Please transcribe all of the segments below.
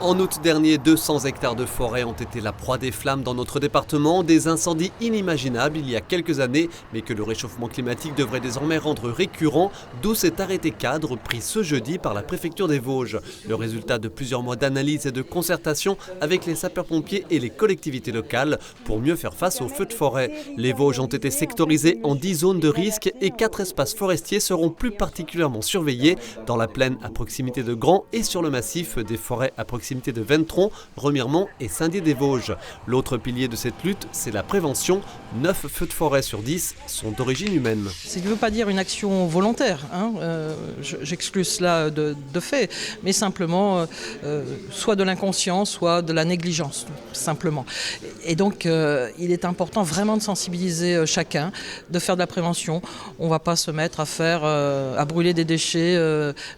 En août dernier, 200 hectares de forêt ont été la proie des flammes dans notre département, des incendies inimaginables il y a quelques années, mais que le réchauffement climatique devrait désormais rendre récurrent, d'où cet arrêté cadre pris ce jeudi par la préfecture des Vosges. Le résultat de plusieurs mois d'analyse et de concertation avec les sapeurs-pompiers et les collectivités locales pour mieux faire face aux feux de forêt. Les Vosges ont été sectorisés en 10 zones de risque et 4 espaces forestiers seront plus particulièrement surveillés dans la plaine à proximité de Grand et sur le massif des forêts à proximité de Ventron, Remiremont et Saint-Dié-des-Vosges. L'autre pilier de cette lutte, c'est la prévention. 9 feux de forêt sur 10 sont d'origine humaine. Ça ne veut pas dire une action volontaire, j'exclus cela de fait, mais simplement soit de l'inconscience, soit de la négligence, simplement. Et donc il est important vraiment de sensibiliser chacun, de faire de la prévention. On ne va pas se mettre à brûler des déchets,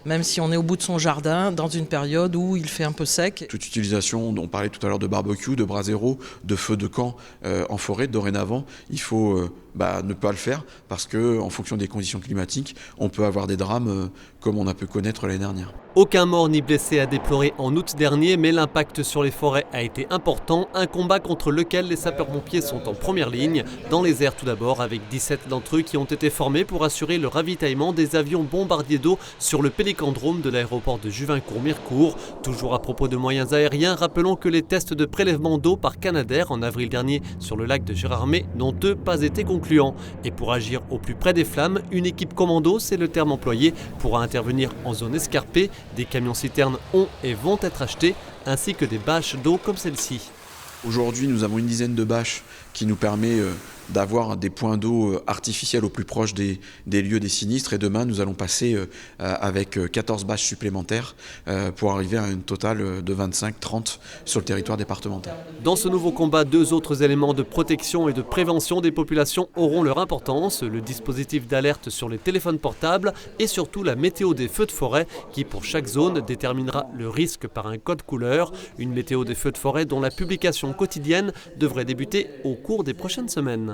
même si on est au bout de son jardin, dans une période où il fait un peu sec. Toute utilisation, on parlait tout à l'heure de barbecue, de brasero, de feu de camp en forêt, dorénavant, il faut ne pas le faire parce qu'en fonction des conditions climatiques, on peut avoir des drames comme on a pu connaître l'année dernière. Aucun mort ni blessé à déplorer en août dernier, mais l'impact sur les forêts a été important. Un combat contre lequel les sapeurs-pompiers sont en première ligne. Dans les airs tout d'abord, avec 17 d'entre eux qui ont été formés pour assurer le ravitaillement des avions bombardiers d'eau sur le pélicandrome de l'aéroport de Juvincourt-Mirecourt. Toujours à propos de moyens aériens, rappelons que les tests de prélèvement d'eau par Canadair en avril dernier sur le lac de Gérardmer n'ont eux pas été concluants. Et pour agir au plus près des flammes, une équipe commando, c'est le terme employé, pourra intervenir en zone escarpée. Des camions-citernes ont et vont être achetés, ainsi que des bâches d'eau comme celle-ci. Aujourd'hui, nous avons une dizaine de bâches qui nous permet d'avoir des points d'eau artificiels au plus proche des lieux des sinistres. Et demain, nous allons passer avec 14 bâches supplémentaires pour arriver à un total de 25-30 sur le territoire départemental. Dans ce nouveau combat, 2 autres éléments de protection et de prévention des populations auront leur importance. Le dispositif d'alerte sur les téléphones portables et surtout la météo des feux de forêt qui, pour chaque zone, déterminera le risque par un code couleur. Une météo des feux de forêt dont la publication quotidienne devrait débuter au cours des prochaines semaines.